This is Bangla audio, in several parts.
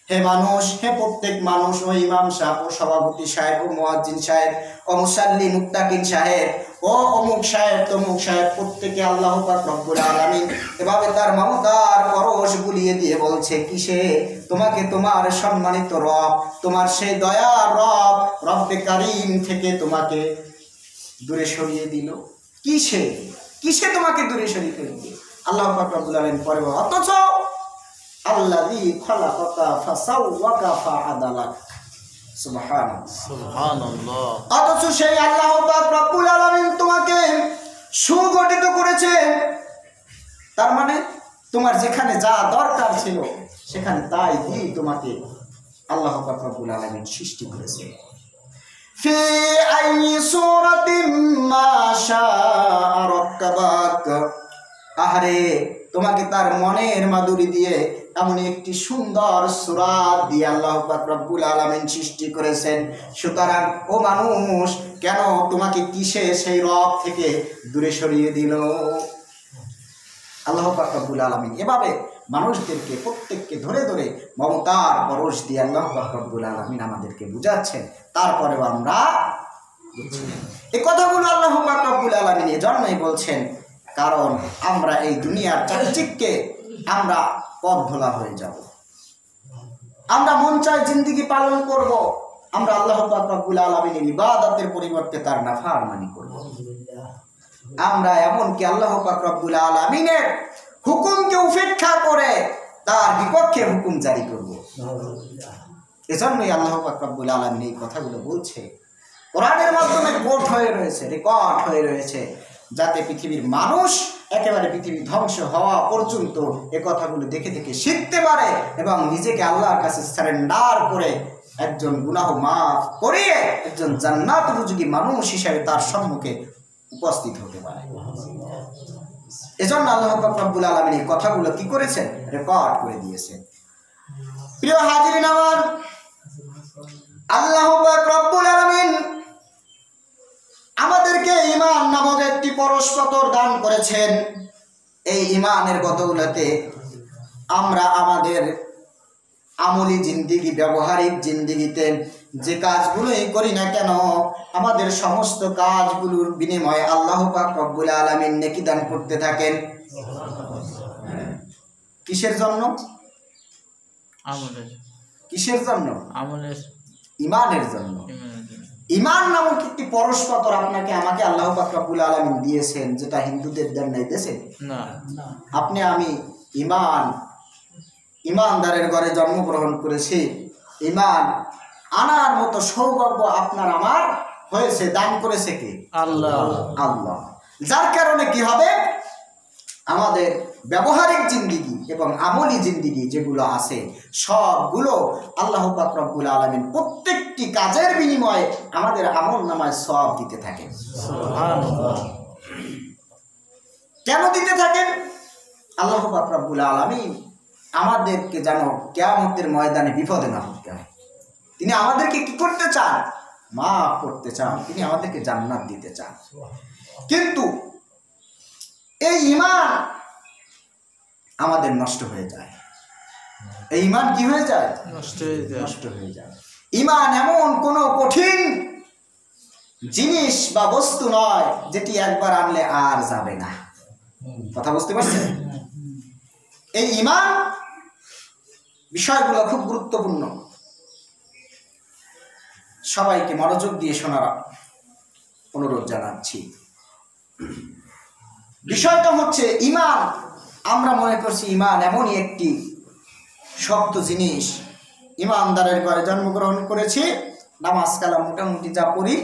হে মানুষ, হে প্রত্যেক মানুষ, ও ইমাম সাহেব, ও সভাপতি সাহেব, ও মুয়াজ্জিন সাহেব, ও মুসাল্লি মুত্তাকিন সাহেব, ও অমুক সাহেব, তমুক সাহেব, প্রত্যেকে আল্লাহ পাক রব্বুল আলামিন এভাবে তার মমতার পরশ বুলিয়ে দিয়ে বলছে, কিসে তোমাকে তোমার সম্মানিত রব, তোমার সেই দয়ার রব রব্বে কারীম থেকে তোমাকে দূরে সরিয়ে দিল। কিসে কিসে তোমাকে দূরে সরিয়ে দিল? আল্লাহ পাক রব্বুল আলামিন পরে অথচ আল্লাযী খালাকাকা ফাসাওয়াকা ফাআদালাক। সুবহানাল্লাহ। অথচ সেই আল্লাহ পাক রব্বুল আলামিন তোমাকে সুগঠিত করেছেন। তার মানে তোমার যেখানে যা দরকার ছিল সেখানে তাই দিয়ে তোমাকে আল্লাহ পাক রব্বুল আলামিন সৃষ্টি করেছেন। ফি আইয়ি সূরাতিন মা শাআ রাক্কাবাক। আহারে, তোমাকে তার মনের মাধুরী দিয়ে এমন একটি সুন্দর সূরাত দিয়ে আল্লাহ পাক রব্বুল আলামিন সৃষ্টি করেছেন। সুতরাং ও মানুষ, কেন তোমাকে কিসে সেই রব থেকে দূরে সরিয়ে দিল? আল্লাহ পাক রব্বুল আলামিন এভাবে মানুষদেরকে প্রত্যেককে ধরে ধরে মমতার পরশ দিয়ে আল্লাহ পাক রব্বুল আলামিন আমাদেরকে বুঝাচ্ছেন। তারপরেও আমরা এই কথাগুলো আল্লাহ পাক রব্বুল আলামিন এজন্যই বলছেন, কারণ আমরা এই দুনিয়ার চাকচিক্যে আমরা পথ ভোলা হয়ে যাব। আমরা মন চাই জিন্দেগি পালন করব, আমরা আল্লাহ পাক রব্বুল আলামিনের ইবাদতের পরিবর্তে তার নাফরমানি করব। আমরা এমনকি আল্লাহ পাক রব্বুল আলামিনের হুকুমকে উপেক্ষা করে তার বিপক্ষে হুকুম জারি করব। এজন্যই আল্লাহ পাক রব্বুল আলামিন এই কথাগুলো বলছে, কোরআনের মাধ্যমে কোট হয়ে রয়েছে, রেকর্ড হয়ে রয়েছে, যাতে পৃথিবীর মানুষ একেবারে পৃথিবী ধ্বংস হওয়া পর্যন্ত এ কথাগুলো দেখে দেখে শিখতে পারে এবং নিজেকে আল্লাহর কাছে সারেন্ডার করে একজন গুনাহ মাফ করিয়ে একজন জান্নাত উপযোগী মানুষ হিসেবে তার সম্মুখে উপস্থিত হতে পারে। এজন্য আল্লাহ পাক রব্বুল আলামিন এই কথাগুলো কি করেছেন? রেকর্ড করে দিয়েছেন। প্রিয় হাজিরিন আমার, আল্লাহ পাক রব্বুল আলামিন আমাদেরকে ঈমান নামক একটি পরশপত্র দান করেছেন। এই ঈমানের কতগুলোতে আমরা আমাদের আমলি জিন্দেগি, ব্যবহারিক জিন্দেগিতে যে কাজগুলোই করি না কেন, আমাদের সমস্ত কাজগুলোর বিনিময়ে আল্লাহ পাক রব্বুল আলামিন নেকি দান করতে থাকেন। কিসের জন্য? আমলের। কিসের জন্য? আমলের, ঈমানের জন্য। ঈমান নামক একটি পরশপত্র আপনাকে আমাকে আল্লাহ পাক রব্বুল আলামিন দিয়েছেন, যেটা হিন্দুদের দেন নাই, দিয়েছেন না? আপনি আমি ঈমানদারের ঘরে জন্মগ্রহণ করেছি। ঈমান আনার মতো সৌভাগ্য আপনার আমার হয়েছে, দান করেছে কে? আল্লাহ। আল্লাহ। যার কারণে কি হবে, আমাদের ব্যবহারিক জিন্দেগি এবং আমলি জিন্দেগি যেগুলো আছে সবগুলো আল্লাহ পাক রব্বুল আলামিন প্রত্যেকটি কাজের বিনিময়ে আমাদের আমল নামায় সওয়াব দিতে থাকেন। সুবহানাল্লাহ। কেন দিতে থাকেন? আল্লাহ পাক রব্বুল আলামিন আমাদেরকে যেন কিয়ামতের ময়দানে বিপদে না পড়তে হয়। তিনি আমাদেরকে কি করতে চান? মাফ করতে চান। তিনি আমাদেরকে জান্নাত দিতে চান। কিন্তু এই ঈমান আমাদের নষ্ট হয়ে যায়। এই ঈমান কি হয়ে যায়? নষ্ট হয়ে যায়। ঈমান এমন কোনো কঠিন জিনিস বা বস্তু নয় যেটি একবার আনলে আর যাবে না। কথা বুঝতে পারছেন? এই ঈমান বিষয়গুলো খুব গুরুত্বপূর্ণ। সবাইকে মনোযোগ দিয়ে শোনার অনুরোধ জানাচ্ছি। বিষয়টা হচ্ছে ঈমান। আমরা মনে করছি ঈমান এমনই একটি শক্ত জিনিস। ঈমানদারের ঘরে জন্মগ্রহণ করেছি, নামাজ কালাম মোটামুটি যা পড়ি,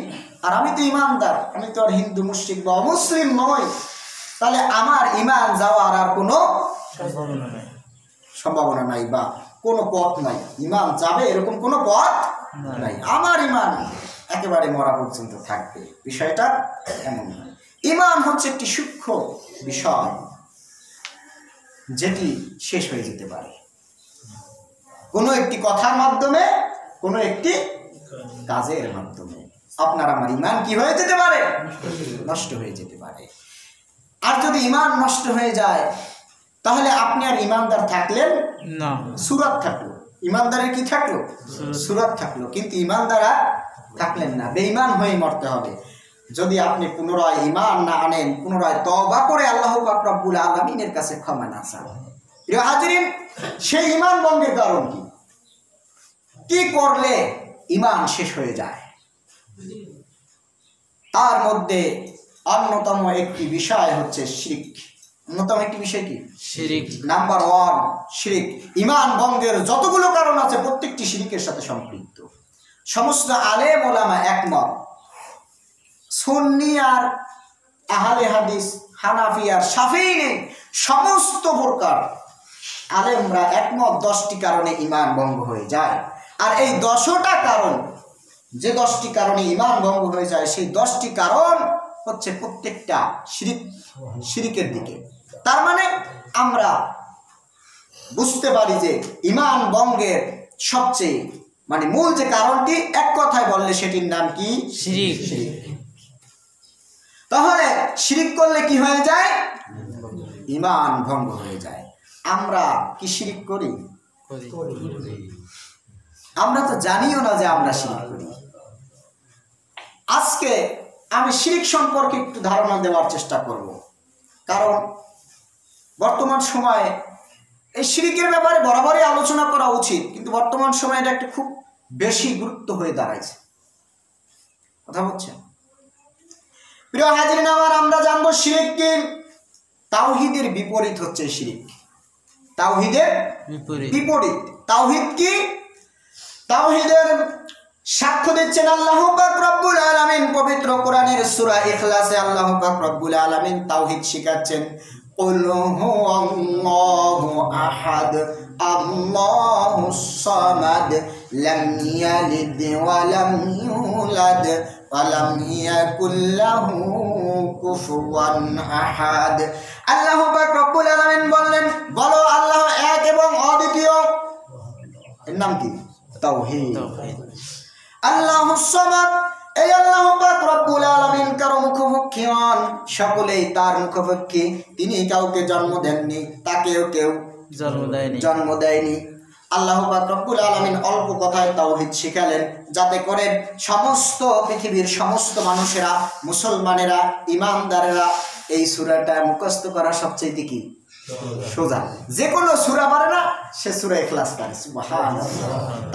আর আমি তো ঈমানদার, আমি তো আর হিন্দু মুশরিক বা অমুসলিম নই, তাহলে আমার ঈমান যাওয়ার আর কোনো সম্ভাবনা নাই বা কোনো পথ নাই। ঈমান যাবে এরকম কোনো পথ নাই। আমার ঈমান একেবারে মরা পর্যন্ত থাকবে। বিষয়টা এমন নয়। ঈমান হচ্ছে একটি সূক্ষ্ম বিষয় যেটি শেষ হয়ে যেতে পারে কোনো একটি কথার মাধ্যমে, কোনো একটি কাজের মাধ্যমে। আপনার আমার ঈমান কি হয়ে যেতে পারে? নষ্ট হয়ে যেতে পারে। আর যদি ঈমান নষ্ট হয়ে যায় তাহলে আপনি আর ইমানদার থাকলেন না, সুরাত থাকলো। ইমানদারের কি থাকলো? সুরাত থাকলো, কিন্তু ইমানদারা থাকলেন না। বেঈমান হয়ে মরতে হবে। যদি আপনি পুনরায় ইমান না আনেন, পুনরায় তওবা করে আল্লাহ পাক রব্বুল আলামিনের কাছে ক্ষমা না চান। প্রিয় হাজিরিন, সেই ইমান ভঙ্গের কারণ কি? কি করলে ইমান শেষ হয়ে যায়? তার মধ্যে অন্যতম একটি বিষয় হচ্ছে শিরক। অন্যতম একটি বিষয় কি? শিরিক। নাম্বার 1 শিরক। ইমান ভঙ্গের যতগুলো কারণ আছে প্রত্যেকটি শিরকের সাথে সম্পৃক্ত। সমস্ত আলেম ওলামা একমত। সুন্নি আর আহলে হাদিস, হানাফি আর শাফিঈ সমস্ত প্রকার আলেমরা একমত 10টি কারণে ইমান ভঙ্গ হয়ে যায়। আর এই 10টা কারণ, যে 10টি কারণে ইমান ভঙ্গ হয়ে যায়, সেই 10টি কারণ হচ্ছে প্রত্যেকটা শিরকের দিকে। তার মানে আমরা বুঝতে পারি যে ইমান ভঙ্গের সবচেয়ে মূল যে কারণটি, এক কথায় বললে সেটির নাম কি? শিরিক। তাহলে শিরিক করলে কি হয়ে যায়? ইমান ভঙ্গ হয়ে যায়। আমরা কি শিরিক করি? আমরা তো জানিও না যে আমরা শিরিক করি। আজকে আমি শিরিক সম্পর্কে একটু ধারণা দেওয়ার চেষ্টা করব, কারণ বর্তমান সময়ে এই শিরিকের ব্যাপারে বরাবরই আলোচনা করা উচিত, কিন্তু বর্তমান সময়ে এটা একটা খুব বেশি গুরুত্ব হয়ে দাঁড়াইছে। কথা বলছেন? প্রিয় হাজিরিন আমার, আমরা জানবো শিরিক কি। তাওহীদের বিপরীত হচ্ছে শিরিক। তাওহীদের বিপরীত। তাওহীদ কি? তাওহীদের সাক্ষ্য দিচ্ছেন আল্লাহ পাক রব্বুল আলামিন পবিত্র কোরআনের সূরা ইখলাসে। আল্লাহ পাক রব্বুল আলামিন তাওহীদ শিখাচ্ছেন, কুল হুয়াল্লাহু আহাদ আল্লাহুস সামাদ লাম ইয়ালিদ ওয়া লাম ইউলাদ ওয়া লাম ইয়াকুল লাহু কুফুয়ান আহাদ। আল্লাহ পাক রব্বুল আলামিন বললেন, বলো আল্লাহ এক এবং অদ্বিতীয়। এর নাম কি? তাওহীদ। আল্লাহুস সামাদ, এই আল্লাহ পাক রব্বুল আলামিন কারো মুখোমুখি হন, সকলেই তার মুখোমুখি। তিনি কাউকে জন্ম দেননি, তাকেও কেউ জন্ম দেয়নি। আল্লাহ পাক রব্বুল আলামিন অল্প কথায় তাওহীদ শিখালেন, যাতে করে সমস্ত পৃথিবীর সমস্ত মানুষেরা, মুসলমানেরা, ইমানদারেরা এই সূরাটা মুখস্থ করা সবচেয়ে কি সোজা। যে কোনো সূরা পারে না, সে সূরা ইখলাস পারে। সুবহানাল্লাহ।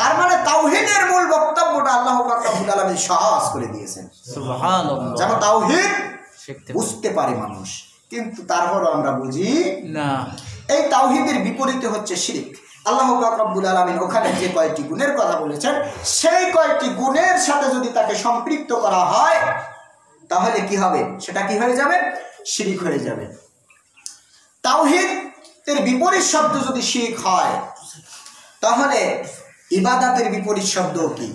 তার মানে তাওহীদের মূল বক্তব্যটা আল্লাহ পাক রব্বুল আলামিন সহজ করে দিয়েছেন। সুবহানাল্লাহ। যেন তাওহীদ বুঝতে পারে মানুষ, কিন্তু তারপরও আমরা বুঝি না। এই তাওহীদের বিপরীতে হচ্ছে শিরক। আল্লাহ পাক রব্বুল আলামিন ওখানে যে কয়টি গুণের কথা বলেছেন, সেই কয়টি গুণের সাথে যদি তাকে সম্পৃক্ত করা হয়, তাহলে কি হবে? সেটা কি হয়ে যাবে? শিরক হয়ে যাবে। তাওহীদের বিপরীত শব্দ যদি শিরক হয়, তাহলে ইবাদতের বিপরীত শব্দ কি?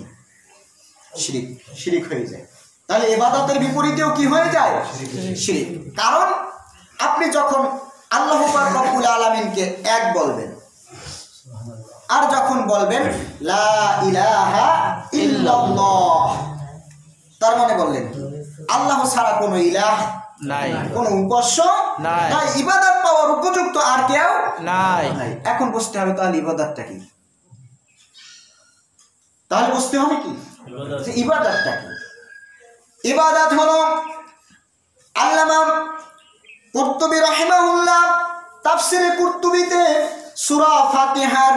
শিরক। শিরক হয়ে যায়। তাহলে ইবাদতের বিপরীতেও কি হয়ে যায়? শিরক। কারণ আপনি যখন আল্লাহ পাক রব্বুল আলামিনকে এক বলবেন, আর যখন বলবেন লা ইলাহা ইল্লাল্লাহ, তার মানে বললেন কি? আল্লাহ ছাড়া কোনো ইলাহ নাই, কোনো উপাস্য নাই, ইবাদত পাওয়ার উপযুক্ত আর কেউ নাই। এখন বুঝতে হবে তাহলে ইবাদতটা কি। তাহলে বুঝতে হবে কি যে ইবাদতটা কি। ইবাদত হলো, আল্লামা কুরতুবী রাহিমাহুল্লাহ তাফসিরে কুরতুবীতে সূরা ফাতিহার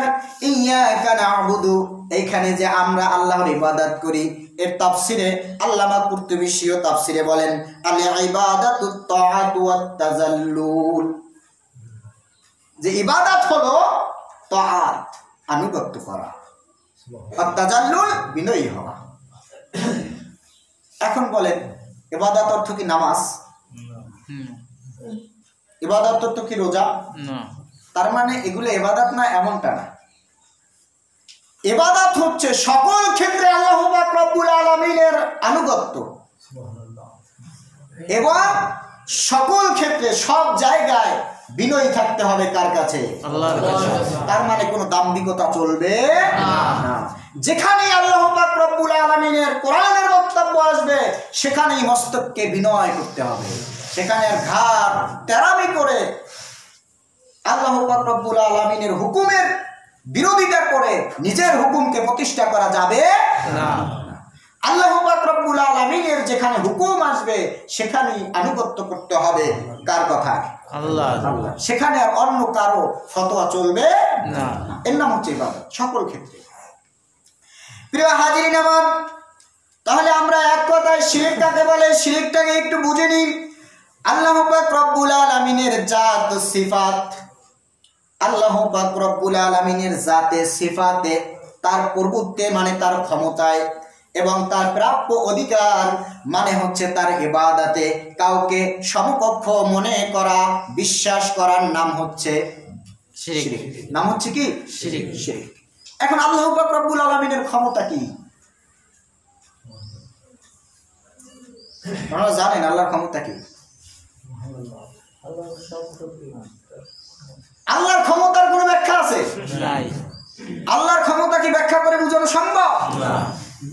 ইয়াকা না'বুদু, এইখানে যে আমরা আল্লাহর ইবাদত করি, এর তাফসিরে আল্লামা কুরতুবী সিও তাফসিরে বলেন, আল ইবাদাতুত তাআতু ওয়াত তাযাল্লুল, যে ইবাদত হলো তাআত, আনুগত্য করা, আর তাযাল্লুল বিনয়ী হওয়া। এখন বলেন, ইবাদত অর্থ কি নামাজ? ইবাদত অর্থ কি রোজা? না। তার মানে এগুলো ইবাদত না এমনটা না। ইবাদত হচ্ছে সকল ক্ষেত্রে আল্লাহ পাক রব্বুল আলামিনের আনুগত্য, এবং সকল ক্ষেত্রে সব জায়গায় বিনয়ী থাকতে হবে কার কাছে? আল্লাহর কাছে। তার মানে কোনো দাম্ভিকতা চলবে না। যেখানেই আল্লাহ পাক রব্বুল আলামিনের কোরআনের বক্তব্য আসবে, সেখানেই মস্তককে বিনয় করতে হবে। সেখানে ঘাড় তেরামি করে আল্লাহ পাক রব্বুল আলামিনের হুকুমের বিরোধিতা করে নিজের হুকুমকে প্রতিষ্ঠা করা যাবে না। আল্লাহ পাক রব্বুল আলামিনের যেখানে হুকুম আসবে সেখানেই আনুগত্য করতে হবে। কার কথা? আল্লাহ। সেখানে আর অন্য কারো ফতোয়া চলবে না। এর নাম হচ্ছে ইবাদত সকল ক্ষেত্রে। প্রিয় হাজিরিন আমার, তাহলে আমরা এক কথায় শিরক কাকে বলে, শিরকটাকে একটু বুঝে নিন। আল্লাহ পাক রব্বুল আলামিনের জাত সিফাত, আল্লাহ পাক রব্বুল আলামিনের জাতে সিফাতে, তার প্রভুত্বে মানে তার ক্ষমতায়, এবং তার প্রাপ্য অধিকার মানে হচ্ছে তার ইবাদতে কাউকে সমকক্ষ মনে করা, বিশ্বাস করার নাম হচ্ছে শিরক। নাম হচ্ছে কি? শিরক। শিরক। এখন আল্লাহ পাক রব্বুল আলামিনের ক্ষমতা কি? আপনারা জানেন আল্লাহর ক্ষমতা কি? আল্লাহর ক্ষমতার কোনো ব্যাখ্যা আছে? নাই। আল্লাহর ক্ষমতা কি ব্যাখ্যা করে বোঝানো সম্ভব? না।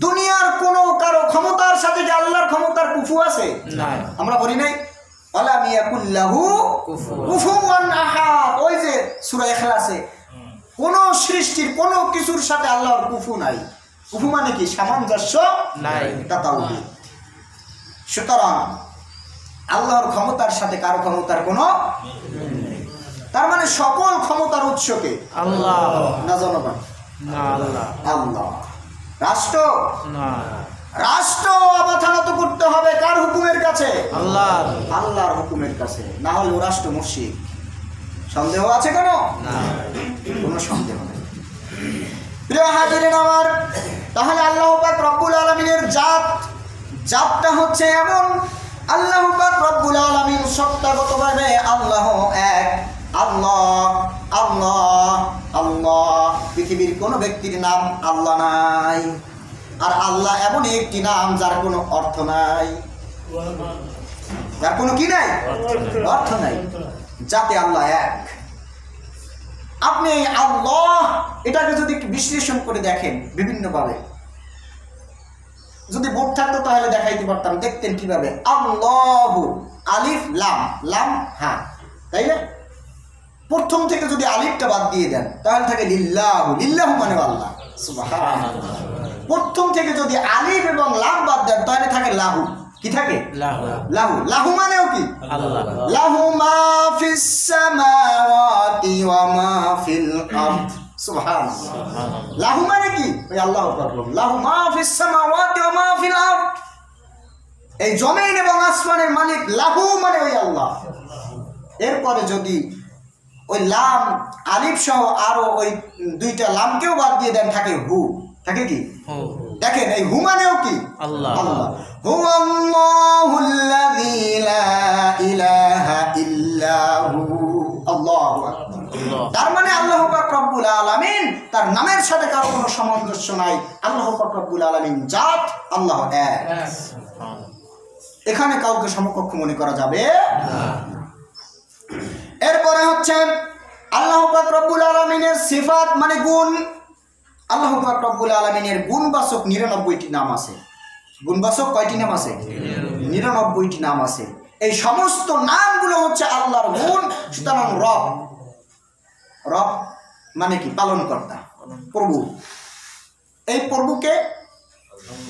দুনিয়ার কোন কারো ক্ষমতার সাথে যে আল্লাহর ক্ষমতার কুফু আছে? নাই। আমরা বলি নাই ওয়ালাম ইয়াকুল্লাহু কুফুওয়ান আহাদ, ওই যে সূরা ইখলাসে কোন সৃষ্টির কোন কিছুর সাথে আল্লাহর কুফু নাই। কুফু মানে কি? সামঞ্জস্য নাই, এটা তাওহীদ। সুতরাং আল্লাহর ক্ষমতার সাথে কারো ক্ষমতার কোনো, তার মানে সকল ক্ষমতার উৎসকে আল্লাহ না জনগণ? না, আল্লাহ। আল্লাহ। রাষ্ট্র না, রাষ্ট্র অবধানত করতে হবে কার হুকুমের কাছে? আল্লাহ। আল্লাহর হুকুমের কাছে, না হলে ও রাষ্ট্র মুশরিক। সন্দেহ আছে কেন? না, কোনো সন্দেহ নেই। প্রিয় হাজিরিন আমার, তাহলে আল্লাহ পাক রব্বুল আলামিনের জাতটা হচ্ছে এমন, আল্লাহ পাক রব্বুল আলামিন সত্তাগতভাবে আল্লাহ এক। আল্লাহ আল্লাহ আল্লাহ, পৃথিবীর কোন ব্যক্তির নাম আল্লাহ নাই। আর আল্লাহ এমন একটি নাম যার কোনো অর্থ নাই, যার কোনো কি নাই? অর্থ নাই। যাতে আল্লাহ এক। আপনি আল্লাহ এটাকে যদি বিশ্লেষণ করে দেখেন বিভিন্নভাবে, যদি বোর্ড থাকতো তাহলে দেখাইতে পারতাম, দেখতেন কিভাবে। আল্লাহু, আলিফ লাম, লাম হ্যাঁ, তাই না? প্রথম থেকে যদি আলিফটা বাদ দিয়ে দেন তাহলে থাকে লিল্লাহু, লিল্লাহু মানে আল্লাহ। সুবহানাল্লাহ। প্রথম থেকে যদি আলিফ এবং লাম বাদ দেন তাহলে থাকে লাহু। কি থাকে? লাহু। লাহু, লাহু মানেও কি? আল্লাহ। লাহু মা ফিস সামাওয়াতি ওয়া মা ফিল আরদ। সুবহানাল্লাহ। লাহু মানে কি? ওই আল্লাহু আকবার। লাহু মা ফিস সামাওয়াতি ওয়া মা ফিল আরদ, এই জমিন এবং আসমানের মালিক লাহু মানে ওই আল্লাহ। এরপরে যদি ওই লাম আলিফ সহ আরো ওই দুইটা লামকেও বাদ দিয়ে দেন থাকে হু। থাকে কি? দেখেন এই হু মানেও কি? আল্লাহ। আল্লাহ। হুয়াল্লাহুল্লাযী লা ইলাহা ইল্লা হু। আল্লাহু আকবার। তার মানে আল্লাহ পাক রব্বুল আলামিন তার নামের সাথে কারো কোনো সামঞ্জস্য নাই। আল্লাহ পাক রব্বুল আলামিন জাত আল্লাহ এক। এখানে কাউকে সমকক্ষ মনে করা যাবে না। এরপরে হচ্ছে আল্লাহ পাক রব্বুল আলামিনের সিফাত মানে গুণ। আল্লাহ পাক রব্বুল আলামিনের গুণবাচক 99টি নাম আছে। গুণবাচক কয়টি নাম আছে? 99টি নাম আছে। এই সমস্ত নামগুলো হচ্ছে আল্লাহর গুণ। সুতরাং রব, রব মানে কি? পালনকর্তা, প্রভু। এই প্রভুকে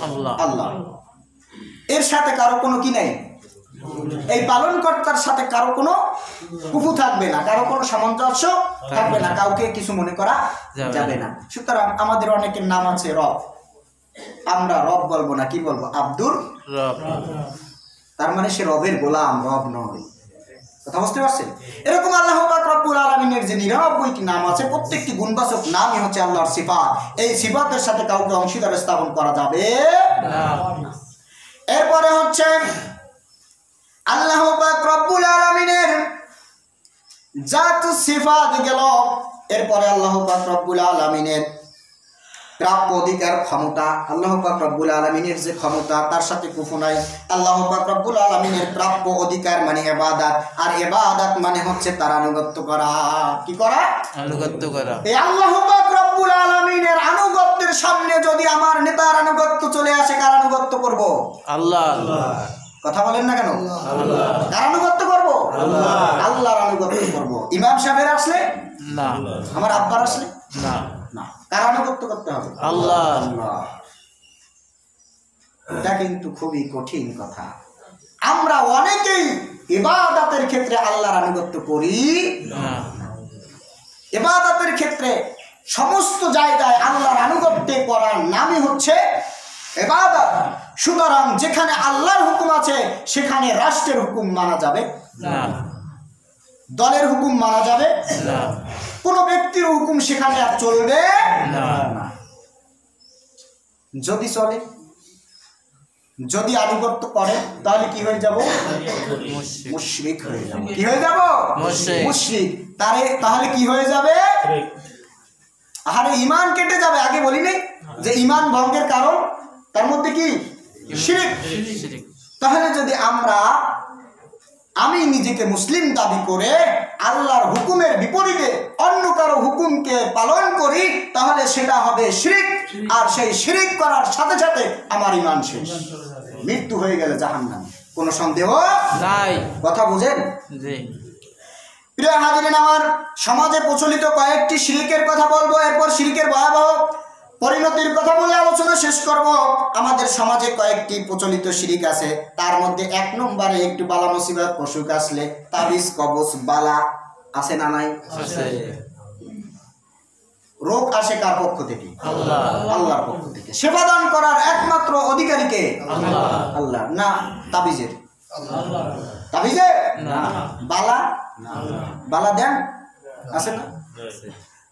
আল্লাহ। আল্লাহ এর সাথে কারো কোনো কি নাই? এই পালনকর্তার সাথে কারো কোনো কুফু থাকবে না, কারো কোনো সামঞ্জস্য থাকবে না, কাউকে কিছু মনে করা যাবে না। সুতরাং আমাদের অনেকের নাম আছে রব, আমরা রব বলবো না, কি বলবো? আব্দুর রব। তার মানে সে রবের গোলাম, রব নয়। কথা বুঝতে পারছেন? এরকম আল্লাহ পাক রব্বুল আলামিনের যে 99টি নাম আছে, প্রত্যেকটি গুণবাচক নামই হচ্ছে আল্লাহর সিফাত। এই সিফাতের সাথে কাউকে অংশীদার স্থাপন করা যাবে না। এরপরে হচ্ছে আল্লাহ পাক রব্বুল আলামিনের জাত সিফাত গেল। এরপরে আল্লাহ পাক রব্বুল আলামিনের প্রাপ্য অধিকার, ক্ষমতা। আল্লাহ পাক রব্বুল আলামিনের যে ক্ষমতা তার সাথে কুফু নাই। আল্লাহ পাক রব্বুল আলামিনের প্রাপ্য অধিকার মানে ইবাদত, আর ইবাদত মানে হচ্ছে তার আনুগত্য করা। কি করা? আনুগত্য করা। এই আল্লাহ পাক রব্বুল আলামিনের আনুগত্যের সামনে যদি আমার নেতার আনুগত্য চলে আসে, কার আনুগত্য করব? আল্লাহ। কথা বলেন না কেন? আল্লাহ। কার আনুগত্য করব? আল্লাহর আনুগত্য করব। ইমাম সাহেবের আসলে না, আমার আব্বার আসলে না, না, কার আনুগত্য করতে হবে? আল্লাহ। এটা কিন্তু খুবই কঠিন কথা। আমরা অনেকেই ইবাদতের ক্ষেত্রে আল্লাহর আনুগত্য করি না, ইবাদতের ক্ষেত্রে সমস্ত জায়গায় আল্লাহর আনুগত্য করার নামই হচ্ছে ইবাদত। সুতরাং যেখানে আল্লাহর হুকুম আছে সেখানে রাষ্ট্রের হুকুম মানা যাবে না, দলের হুকুম মানা যাবে না, কোনো ব্যক্তির হুকুম সেখানে আর চলবে না। যদি চলে, যদি আনুগত্য করে তাহলে কি হয়ে যাব? মুশরিক। মুশরিক হয়ে যাব। কি হয়ে যাব? মুশরিক। মুশরিক। তাহলে কি হয়ে যাবে? আরে ঈমান কেটে যাবে। আগে বলি নাই যে ঈমান ভঙ্গের কারণ তার মধ্যে কি? শিরক। শিরক। তাহলে যদি আমি নিজেকে মুসলিম দাবি করে আল্লাহর হুকুমের বিপরীতে অন্য কারো হুকুমকে পালন করি তাহলে সেটা হবে শিরক। আর সেই শিরক করার সাথে সাথে আমার ঈমান শেষ, মৃত্যু হয়ে গেলে জাহান্নামে। কোনো সন্দেহ নাই। কথা বুঝেন? জি। প্রিয় হাজিরিন, আমার সমাজে প্রচলিত কয়েকটি শিরকের কথা বলবো, এরপর শিরকের ভয়াবহ পরিণতির কথা বলে আলোচনা শেষ করব। আমাদের সমাজে কয়েকটি প্রচলিত শিরক আছে, তার মধ্যে 1 নম্বরে একটু বালা মুসিবত অসুখ আসলে তাবিজ কবজ বালা আছে না নাই? আছে। রোগ আসে কার পক্ষ থেকে? আল্লাহ। আল্লাহর পক্ষ থেকে। সেবা দান করার একমাত্র অধিকারী কে? আল্লাহ। আল্লাহ। না তাবিজের? তাবিজের না। বালা? বালা দেন আছে না?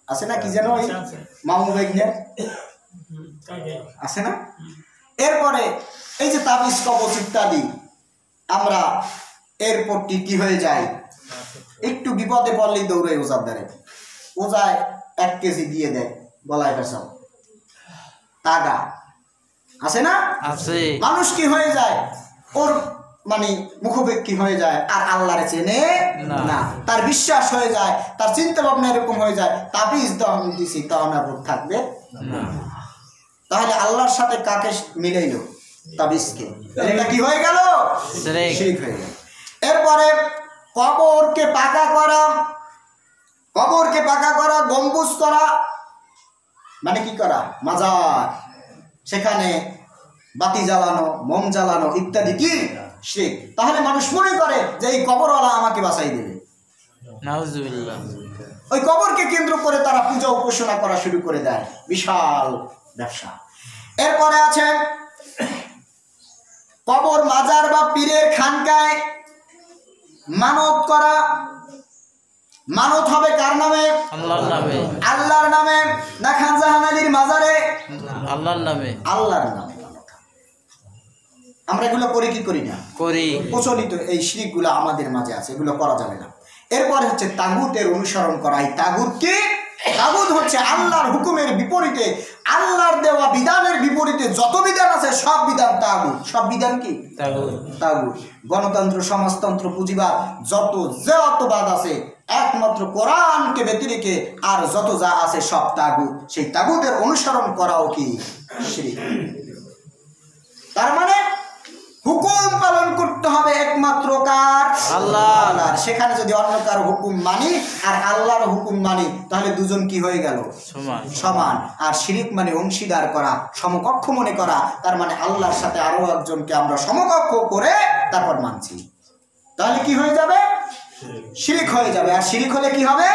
আছে না? কি যেন ওই মামু বেগনের আছে না? এরপরে এই যে তাবিজ কবজ ইত্যাদি, আমরা এরপর কি হয়ে যায়? একটু বিপদে পড়লেই দৌড়াই ওজার দ্বারে। ওজায় 1 কেজি দিয়ে দেয়, গলায় ফেসাও তাগা আছে না? আছে। মানুষ কি হয়ে যায়? ওর মানে মুখোপেক্ষী হয়ে যায়, আর আল্লাহরে চেনে না। তার বিশ্বাস হয়ে যায়, তার চিন্তা ভাবনা এরকম হয়ে যায়, তাবিজ তো আমি দিছি তাও না রোগ থাকবে না। তাহলে আল্লাহর সাথে কাকে মিলাইলো? তাবিজকে। এটা কি হয়ে গেল? শিরক হয়ে গেল। এরপরে কবরকে পাকা করা, গম্বুজ করা, মানে কি করা? মাজার, সেখানে বাতি জ্বালানো, মোম জ্বালানো ইত্যাদি কি? শিরক। তাহলে মানুষ মনে করে যে এই কবরওয়ালা আমাকে বাঁচাই দেবে। নাউজুবিল্লাহ। ওই কবরকে কেন্দ্র করে তারা পূজা উপাসনা করা শুরু করে দেয়, বিশাল ব্যবসা। এরপরে আছে কবর, মাজার বা পীরের খানকায় মানত করা। মানত হবে কার নামে? আল্লাহর নামে। আল্লাহর নামে। না খান জাহান আলীর মাজারে? আল্লাহর নামে। আল্লাহর নামে। আমরা এগুলো করি কি করি না? করি। প্রচলিত এই শিরকগুলো আমাদের মাঝে আছে, এগুলো করা যাবে না। এরপরে হচ্ছে তাগুতের অনুসরণ করা। এই তাগুত কি? তাগুত হচ্ছে আল্লাহর হুকুমের বিপরীতে, আল্লাহর দেওয়া বিধানের বিপরীতে যত বিধান আছে সব বিধান তাগুত। সব বিধান কি? তাগুত। গণতন্ত্র, সমাজতন্ত্র, পুঁজিবাদ, যতবাদ আছে একমাত্র কোরআনকে ব্যতি রেখে আর যত যা আছে সব তাগুত। সেই তাগুতের অনুসরণ করাও কি? শিরক। তার মানে হুকুম পালন করতে হবে একমাত্র কার? আল্লাহর। সেখানে যদি অন্য কার হুকুম মানি আর আল্লাহর হুকুম মানি তাহলে দুজন কি হয়ে গেল? সমান। আর শিরক মানে অংশীদার করা, সমকক্ষ মনে করা। তার মানে আল্লাহর সাথে আরো একজনকে আমরা সমকক্ষ করে তারপর মানছি, তাহলে কি হয়ে যাবে? শিরক হয়ে যাবে। আর শিরক হলে কি হবে?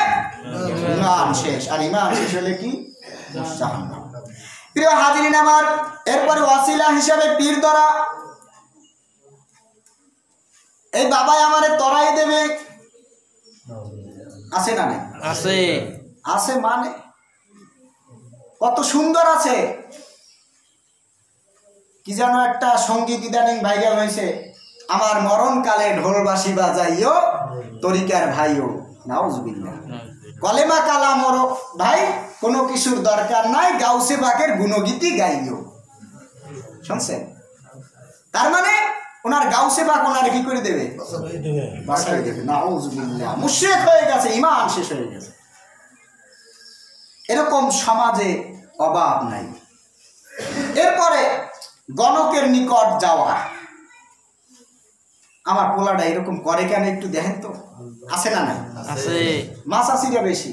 ঈমান শেষ। আর ঈমান শেষ হলে কি? জাহান্নাম। প্রিয় হাজিরিন আমার, এরপরে ওয়াসিলা হিসাবে পীর ধরা। এই বাবাই আমারে তরাই দেবে, আছে না নাই? আছে। আছে মানে কত সুন্দর আছে। কি যেন একটা সঙ্গীত ইদানিং ভাইরাল হয়েছে, আমার মরণকালে ঢোলবাসি বাজাইও তরিকার ভাইও। নাউজুবিল্লাহ। কলেমা কালাম ওর ভাই, কোনো কিছুর দরকার নাই, গাউসে পাকের গুণগীতি গাইও। শুনছেন? তার মানে ওনার গাউসে পাক ওনারে কি করে দেবে? বাঁচাই দেবে। নাউজুবিল্লাহ। মুশরিক হয়ে গেছে, ঈমান শেষ হয়ে গেছে। এরকম সমাজে অভাব নাই। এরপরে গণকের নিকট যাওয়া। আমার পোলাটা এরকম করে কেন একটু দেখেন তো, আছে না নাই? আছে। মাসাসিরা বেশি,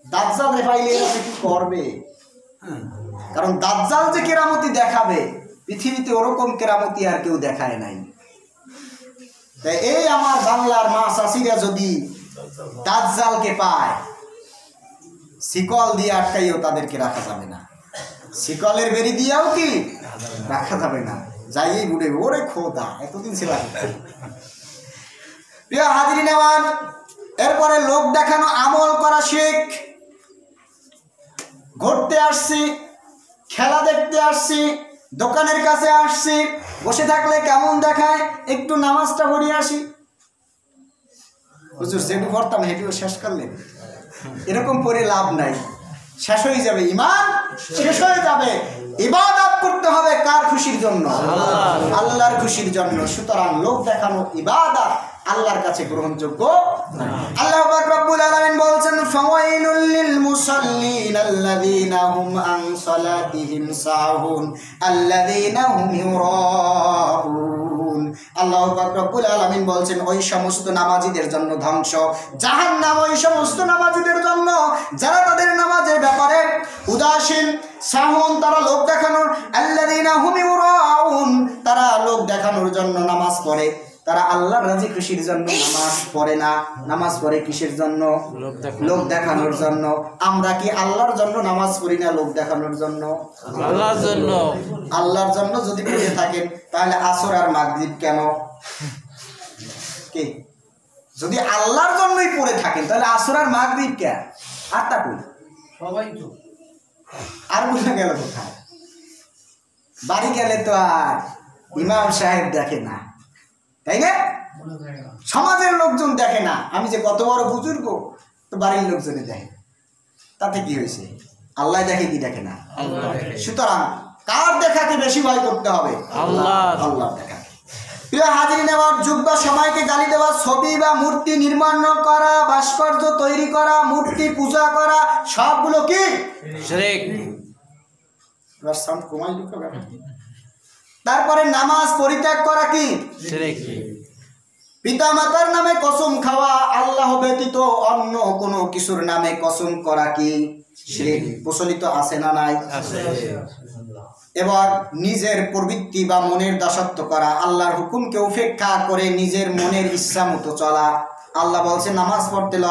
দাজ্জাল রে পাইলে এরা কি করবে? কারণ দাজ্জাল যে কেরামতি দেখাবে পৃথিবীতে ওরকম কেরামতি আর কেউ দেখায় নাই। তাই এই আমার বাংলার মাসাসিরা যদি দাজ্জালকে পায়, শিকল দিয়ে আটকাইও তাদেরকে রাখা যাবে না, শিকলের বেরি দিয়েও কি রাখা যাবে না, যাইয়েই বুড়ে ওরে খোদা এতদিন ছিল। প্রিয় হাজিরিন আমার, এরপরে লোক দেখানো আমল করা শেখ। ঘুরতে আসছি, খেলা দেখতে আসছি, দোকানের কাছে আসছি, বসে থাকলে কেমন দেখায়, একটু নামাজটা পড়িয়ে আসি। হুজুর যেটু পড়তাম হেঁটেও শেষ করলেন, এরকম পড়ে লাভ নাই, শেষ হয়ে যাবে, ইমান শেষ হয়ে যাবে। ইবাদত করতে হবে কার খুশির জন্য? আল্লাহর খুশির জন্য। সুতরাং লোক দেখানো ইবাদত আল্লাহর কাছে গ্রহণযোগ্য। আল্লাহ পাক রব্বুল আলামিন বলছেন, ফাওয়াইলুল লিল মুসাল্লিন আল্লাযীনা হুম আন সালাতিহিম সাহুন আল্লাযীনা হুম ইউরাউন। আল্লাহ পাক রব্বুল আলামিন বলছেন, ওই সমস্ত নামাজীদের জন্য ধ্বংস, জাহান্নাম ওই সমস্ত নামাজীদের জন্য যারা তাদের নামাজের ব্যাপারে উদাসীন। সাহুন তারা লোক দেখানোর, আল্লাযীনা হুম ইউরাউন তারা লোক দেখানোর জন্য নামাজ পড়ে, তারা আল্লাহর রাজি খুশির জন্য নামাজ পড়ে না। নামাজ পড়ে কিসের জন্য? লোক দেখানোর জন্য। আমরা কি আল্লাহর জন্য নামাজ পড়ি না লোক দেখানোর জন্য? আল্লাহর জন্য। আল্লাহর জন্য যদি পড়ে থাকেন তাহলে আসর আর মাগরিব কেন? কি যদি আল্লাহর জন্যই পড়ে থাকেন তাহলে আসর আর মাগরিব কেন? আটটা কই সবাই তো আর বুঝা গেল কোথায়? বাড়ি গেলে তো আর ইমাম সাহেব দেখে না, তাই না? সমাজের লোকজন দেখে না। আমি যে কত বড় বুজুর্গ তো বাড়ির লোকজনে দেখে, তাতে কি হয়েছে? আল্লাহ দেখে কি দেখে না? সুতরাং কার দেখাকে বেশি ভয় করতে হবে? আল্লাহ দেখা। প্রিয় হাজিরিন আমার, যুগ বা সময়কে গালি দেওয়া, ছবি বা মূর্তি নির্মাণ করা, ভাস্কর্য তৈরি করা, মূর্তি পূজা করা, সবগুলো কি শিরক। তারপরে নামাজ পরিত্যাগ করা কি শিরক। পিতা মাতার নামে কসম খাওয়া, আল্লাহ ব্যতীত অন্য কোনো কিছুর নামে কসম করা কি শিরক। প্রচলিত আছে না নাই? এবার নিজের প্রবৃত্তি বা মনের দাসত্ব করা, আল্লাহর হুকুমকে উপেক্ষা করে নিজের মনের ইচ্ছা মতো চলা। আল্লাহ বলছে নামাজ পড়তে ল,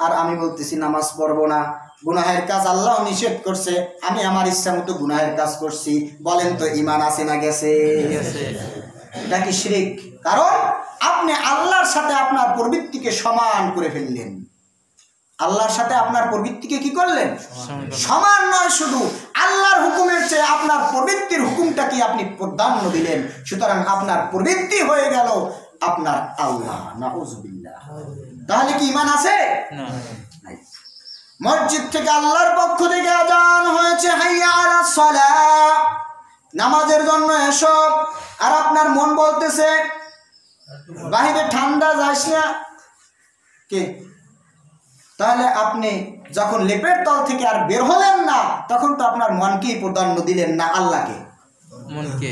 আর আমি বলতেছি নামাজ পড়বো না। গুনাহের কাজ আল্লাহ নিষেধ করছে, আমি আমার ইচ্ছা মতো গুনাহের কাজ করছি। বলেন তো ঈমান আছে না গেছে? এটা কি শিরক? কারণ আপনি আল্লাহর সাথে আপনার প্রবৃত্তিকে সমান করে ফেললেন। আল্লাহর সাথে আপনার প্রবৃত্তিকে কি করলেন? সমান নয়, শুধু আল্লাহর হুকুমের চেয়ে আপনার প্রবৃত্তির হুকুমটাকে আপনি প্রাধান্য দিলেন। সুতরাং আপনার প্রবৃত্তি হয়ে গেল আপনার আল্লাহ। নাউযুবিল্লাহ। তাহলে কি ঈমান আছে? নাই। মসজিদ থেকে আল্লাহর পক্ষ থেকে আযান হয়েছে, হাইয়া আলাস সালাহ, নামাজের জন্য এসো, আর আপনার মন বলতেছে বাহিরে ঠান্ডা যাস না কে? তাহলে আপনি যখন লেপের তল থেকে আর বের হলেন না, তখন তো আপনার মনকেই প্রাধান্য দিলেন না, আল্লাহকে। মনকে।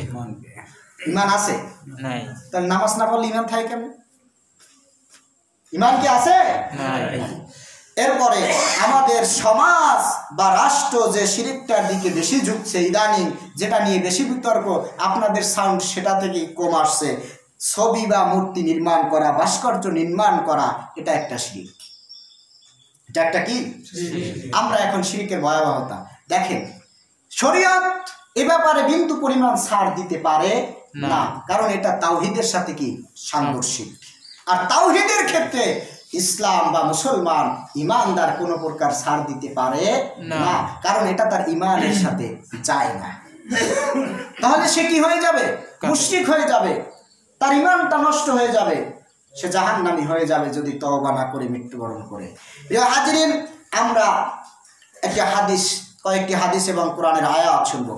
ঈমান আছে? নাই। তাহলে নামাজ না পড়লে ঈমান থাকে কেন? ঈমান কি আছে? নাই। এরপরে আমাদের সমাজ বা রাষ্ট্র যে শিরকটার দিকে বেশি ঝুঁকছে ইদানিং, যেটা নিয়ে বেশি বিতর্ক, আপনাদের সাউন্ড সেটা থেকে কম আসছে। ছবি বা মূর্তি নির্মাণ করা, ভাস্কর্য নির্মাণ করা, এটা একটা শিরক। এটা একটা কি? আমরা এখন শিরকের ভয়াবহতা দেখেন। শরীয়ত এ ব্যাপারে বিন্দু পরিমাণ ছাড় দিতে পারে না, কারণ এটা তাওহীদের সাথে কি সাংঘর্ষিক। আর তাওহীদের ক্ষেত্রে ইসলাম বা মুসলমান ইমানদার কোনো প্রকার ছাড় দিতে পারে না, কারণ এটা তার ইমানের সাথে যায় না। তাহলে সে কি হয়ে যাবে? মুশরিক হয়ে যাবে, তার ইমানটা নষ্ট হয়ে যাবে, সে জাহান্নামী হয়ে যাবে যদি তওবা না করে মৃত্যুবরণ করে। প্রিয় হাজিরিন, আমরা একটা হাদিস, কয়েকটি হাদিস এবং কোরআনের আয়াত শুনবো।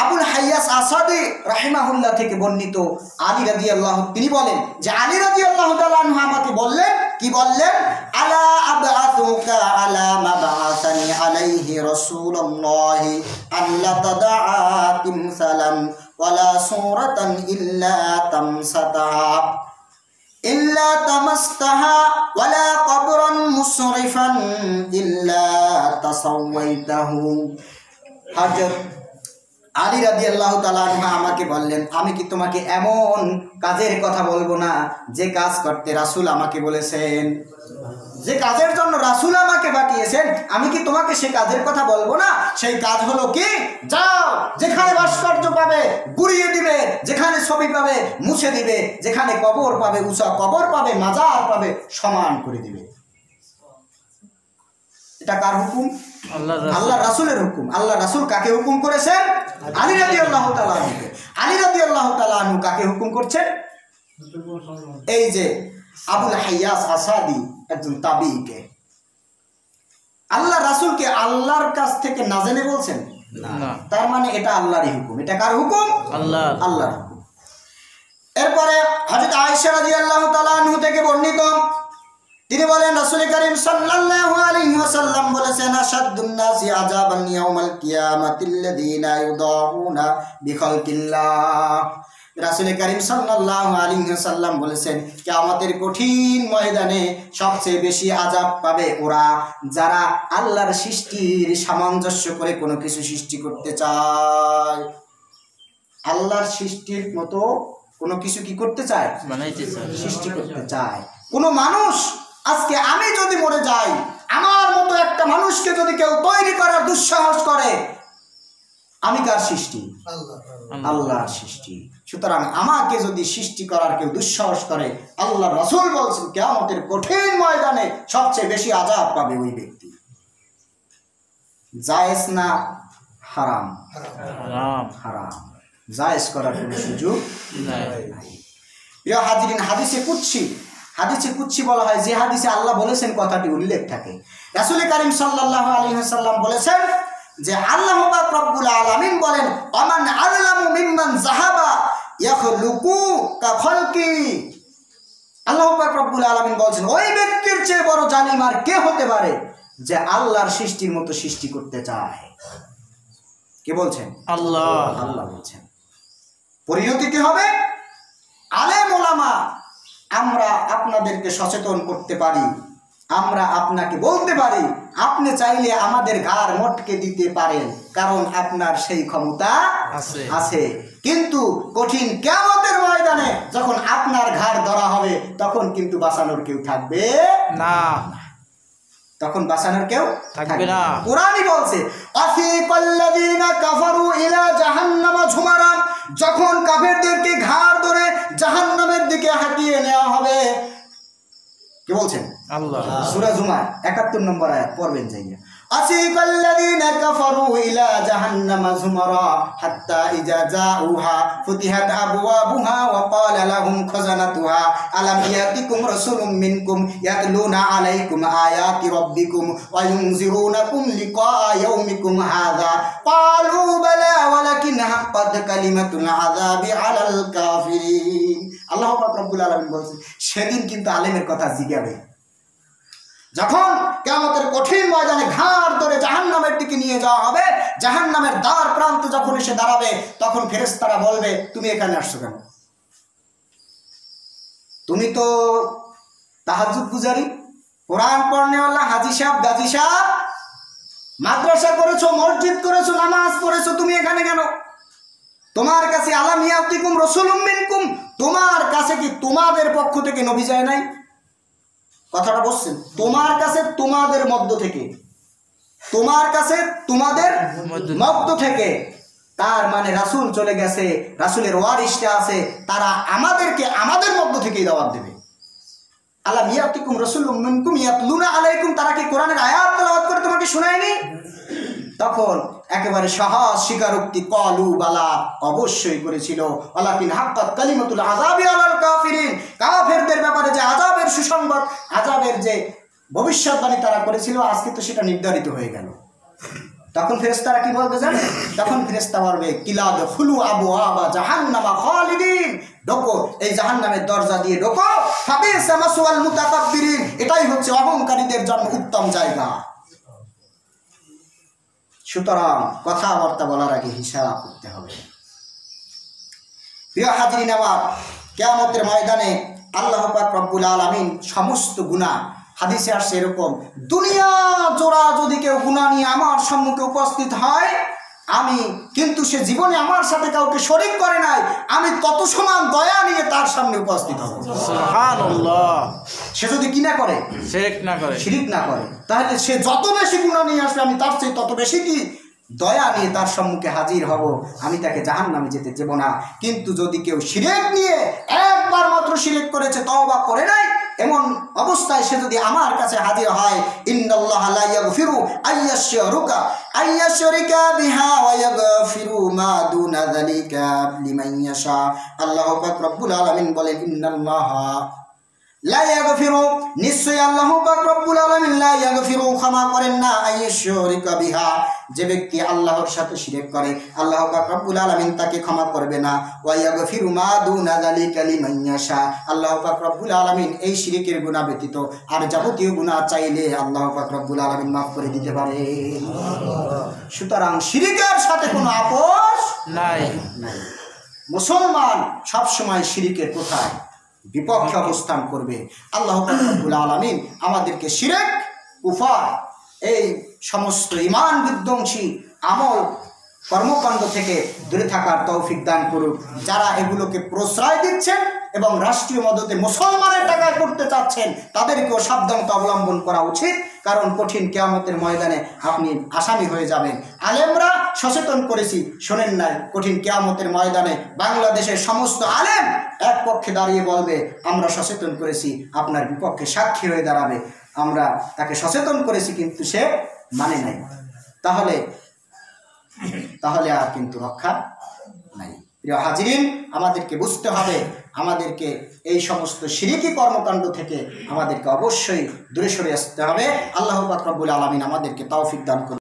আবুল হাইয়াস আসাদি রাহিমাহুল্লাহ থেকে বর্ণিত, আলী রাদিয়াল্লাহু, তিনি বলেন যে আলী রাদিয়াল্লাহু তাআলা আনহু আমাকে বললেন, কি বললেন? আলা আবআতুকা আলা মা বাআসানি আলাইহি রাসূলুল্লাহি আল্লা তাদআ তিমসালান ওয়ালা সূরাতান ইল্লা তামসাতাহা ইল্লা তামাসতাহা ওয়ালা কবরান মুসরিফান ইল্লা তাসাওয়াইতাহু। হযরত আলী রাদিয়াল্লাহু তাআলা আনহু আমাকে বললেন, আমি কি তোমাকে এমন কাজের কথা বলবো না যে কাজ করতে রাসূল আমাকে বলেছেন, যে কাজের জন্য রাসূল আমাকে পাঠিয়েছেন, আমি কি তোমাকে সেই কাজের কথা বলবো না? সেই কাজ হলো কি, যাও যেখানে ভাস্কর্য পাবে গুড়িয়ে দিবে, যেখানে ছবি পাবে মুছে দিবে, যেখানে কবর পাবে উঁচা কবর পাবে, মাজার পাবে সমান করে দিবে। এটা কার হুকুম? আল্লাহ রাসূলের হুকুম। আল্লাহ রাসূল কাকে হুকুম করেছেন? আলী রাদিয়াল্লাহু তাআলা আনহুকে। আলী রাদিয়াল্লাহু তাআলা আনহু কাকে হুকুম করছেন? এই যে আবুল হাইয়াস আসাদি একজন তাবিঈকে আল্লাহ রাসূলকে আল্লাহর কাছ থেকে না জেনে বলছেন না, তার মানে এটা আল্লাহরই হুকুম। এটা কার হুকুম? আল্লাহর হুকুম। এরপরে হযরত আয়েশা রাদিয়াল্লাহু তাআলা আনহা থেকে বর্ণিত, তিনি বলেন রাসূল করিম সাল্লাল্লাহু আলাইহি ওয়াসাল্লাম বলেছেন, আশাদ্দুন নাসি আযাবান ইয়াউমাল কিয়ামাতিল্লাযীনা ইউদাউনা বিখালকিল্লাহ। রাসূল করিম সাল্লাল্লাহু আলাইহি ওয়াসাল্লাম বলেছেন, কিয়ামতের কঠিন ময়দানে সবচেয়ে বেশি আযাব পাবে ওরা যারা আল্লাহর সৃষ্টির সামঞ্জস্য করে কোনো কিছু সৃষ্টি করতে চায়। আল্লাহর সৃষ্টির মতো কোনো কিছু কি করতে চায়? বানাইতে চায়, সৃষ্টি করতে চায়। কোনো মানুষ, আজকে আমি যদি মরে যাই, আমার মতো একটা মানুষকে যদি কেউ তৈরি করার দুঃসাহস করে, আমি কার সৃষ্টি? আল্লাহর সৃষ্টি। সুতরাং আমাকে যদি সৃষ্টি করার কেউ দুঃসাহস করে, আল্লাহ রাসূল বলছেন কিয়ামতের কঠিন ময়দানে সবচেয়ে বেশি আযাব পাবে ওই ব্যক্তি। জায়েজ না হারাম? হারাম। জায়েজ করার কোনো সুযোগ নাই। প্রিয় হাজিরিন, হাদিসে কুদসি বলা হয় যে হাদিসে আল্লাহ বলেছেন কথাটি উল্লেখ থাকে। রাসূল করিম সাল্লাল্লাহু আলাইহি ওয়াসাল্লাম বলেছেন যে আল্লাহ পাক রব্বুল আলামিন বলেন, আমান আযলামু মিম্মান যাহাবা ইয়াখলুকু কা খালকি। আল্লাহ পাক রব্বুল আলামিন বলেন, ওই ব্যক্তির চেয়ে বড় জালিম আর কে হতে পারে যে আল্লাহর সৃষ্টির মতো সৃষ্টি করতে চায়? কে বলছেন? আল্লাহ বলছেন। পরিণতি কি হবে? আলেম ওলামা আমরা আপনাদেরকে সচেতন করতে পারি, আমরা আপনাকে বলতে পারি, আপনি চাইলে আমাদের ঘাড় মটকে দিতে পারেন, কারণ আপনার সেই ক্ষমতা আছে। কিন্তু কঠিন কিয়ামতের ময়দানে যখন আপনার ঘাড় ধরা হবে, তখন কিন্তু বাঁচানোর কেউ থাকবে না। তখন বাঁচানোর কেউ থাকবে না। কুরআনই বলছে, আফিকাল্লাযীনা কাফারু ইলা জাহান্নামা ঝুমারান, যখন কাফেরদেরকে ঘাড় ধরে জাহান্নামের দিকে হাঁটিয়ে নেওয়া হবে। কে বলছেন? আল্লাহ। সূরা জুমার ৭১ নম্বর আয়াত পড়বেন যাইয়া। আসিকাল্লাযীনা কাফারু ইলা জাহান্নামা যুমারা হাত্তা ইযা জাউহা ফুতিহাত আবওয়াবুহা ওয়া ক্বালা লাহুম খাযানাতুহা আলাম ইয়াতিকুম রাসূলুম মিনকুম ইয়াতলুনা আলাইকুম আয়াতি রাব্বিকুম ওয়া ইউনযিরুনাকুম লিকাআ ইয়াউমিকুম হাযা ক্বালু বালা ওয়ালাকিন হাক্কাত কালিমাতুল আযাবি আলাল কাফিরিন। আল্লাহ পাক রব্বুল আলামিন বলেন, সেদিন কিন্তু আলেমের কথা জিগাবে। যখন কিয়ামতের কঠিন ময়দানে ঘাড় ধরে জাহান্নামের দিকে নিয়ে যাওয়া হবে, জাহান্নামের দ্বার প্রান্তে যখন এসে দাঁড়াবে, তখন ফেরেশতারা বলবে, তুমি এখানে আসছো কেন? তুমি তো তাহাজ্জুদ গুজারি, কোরআন পড়নেওয়ালা, হাজী সাহেব, গাজী সাহেব, মাদ্রাসা করেছো, মসজিদ করেছো, নামাজ পড়েছো, তুমি এখানে কেন? তোমার কাছে আলাম ইয়াতিকুম রাসূলুম মিনকুম, তোমার কাছে কি তোমাদের পক্ষ থেকে নবী যায় নাই? কথাটা বলছেন, তোমার কাছে তোমাদের মধ্য থেকে, তোমার কাছে তোমাদের মধ্য থেকে, তার মানে রাসূল চলে গেছে, রাসূলের ওয়ারিসটা আছে, তারা আমাদেরকে আমাদের মধ্য থেকেই দাওয়াত দেবে। আলাম ইয়াতিকুম রাসূলুম মিনকুম ইয়াতলুনা আলাইকুম, তারা কি কোরআনের আয়াত তেলাওয়াত করে তোমাকে শোনায়নি? তখন একেবারে সহজ স্বীকারোক্তি, কলু বালা, অবশ্যই করেছিল, ওয়ালাকিন হাক্কাত কালিমাতুল আযাবি আলাল কাফিরিন, কাফেরদের ব্যাপারে যে আযাবের সুসংবাদ, আযাবের যে ভবিষ্যৎবাণী তারা করেছিল, আজকে তো সেটা নির্ধারিত হয়ে গেল। তখন ফেরেশতারা কি বলবে জানেন? তখন ফেরেশতা বলবে, কিলাদ খুলু আবওয়াবা জাহান্নামা খালিদিন, ঢোকো এই জাহান্নামের দরজা দিয়ে ঢোকো, ফাবিসা মাসওয়াল মুতাকাব্বিরিন, এটাই হচ্ছে অহংকারীদের জন্য উত্তম জায়গা। সুতরাং কথাবার্তা বলার আগে হিসাব করতে হবে। প্রিয় হাজিরিন আমার, কিয়ামতের ময়দানে আল্লাহ পাক রব্বুল আলামিন সমস্ত গুনাহ, হাদিসে আসছে এরকম, দুনিয়া জোড়া যদি কেউ গুনাহ নিয়ে আমার সম্মুখে উপস্থিত হয়, আমি কিন্তু সে জীবনে আমার সাথে কাউকে শরীক করে নাই, আমি তত সমান দয়া নিয়ে তার সামনে উপস্থিত হব। সুবহানাল্লাহ। সে যদি কি না করে, শিরক না করে, শিরিক না করে, তাহলে সে যত বেশি গুনাহ নিয়ে আসবে আমি তার চেয়ে তত বেশি কি দয়া নিয়ে তার সম্মুখে হাজির হব, আমি তাকে জাহান্নামে যেতে দেব না। কিন্তু যদি কেউ শিরক নিয়ে একবার মাত্র শিরক করেছে, তওবা করে নাই, এমন অবস্থায় সে যদি আমার কাছে হাজির হয়, ইন্নাল্লাহা লা ইয়াগফিরু আইয়াশরিকা বিহা ওয়া ইয়াগফিরু মা দুনা যালিকা লিমান ইয়াশা। আল্লাহ পাক রব্বুল আলামিন বলেন, ইন্নাল্লাহা লা ইয়াগফিরু, নিশ্চয়ই আল্লাহ পাক রব্বুল আলামিন লা ইয়াগফিরু, ক্ষমা করেন না, আইয়াশরিকা বিহা, যে ব্যক্তি আল্লাহর সাথে শিরক করে আল্লাহ পাক রব্বুল আলামিন তাকে ক্ষমা করবে না। ওয়া ইয়াগফিরু মা দুনা যালিকা লিমান ইয়াশা, আল্লাহ পাক রব্বুল আলামিন এই শিরকের গুনাহ ব্যতীত আর যাবতীয় গুনাহ চাইলে আল্লাহ পাক রব্বুল আলামিন মাফ করে দিতে পারে। সুতরাং শিরকের সাথে কোনো আপোষ নাই। মুসলমান সবসময় শিরকের কোথায় বিপক্ষে অবস্থান করবে। আল্লাহ পাক রব্বুল আলামিন আমাদেরকে শিরক, কুফর, এই সমস্ত ঈমান বিধ্বংসী আমল কর্মকাণ্ড থেকে দূরে থাকার তৌফিক দান করুক। যারা এগুলোকে প্রশ্রয় দিচ্ছেন এবং রাষ্ট্রীয় মদতে মুসলমানের টাকায় করতে চাচ্ছেন, তাদেরকেও সাবধানতা অবলম্বন করা উচিত, কারণ কঠিন কিয়ামতের ময়দানে আপনি আসামি হয়ে যাবেন। আলেমরা সচেতন করেছি, শোনেন নাই? কঠিন কিয়ামতের ময়দানে বাংলাদেশের সমস্ত আলেম এক পক্ষে দাঁড়িয়ে বলবে, আমরা সচেতন করেছি, আপনার বিপক্ষে সাক্ষী হয়ে দাঁড়াবে। আমরা তাকে সচেতন করেছি কিন্তু সে মানে নাই, তাহলে আর কিন্তু রক্ষা নাই। প্রিয় হাজিরিন, আমাদেরকে বুঝতে হবে, আমাদেরকে এই সমস্ত শিরকি কর্মকাণ্ড থেকে আমাদেরকে অবশ্যই দূরে সরে আসতে হবে। আল্লাহ পাক রব্বুল আলামিন আমাদেরকে তৌফিক দান করুন।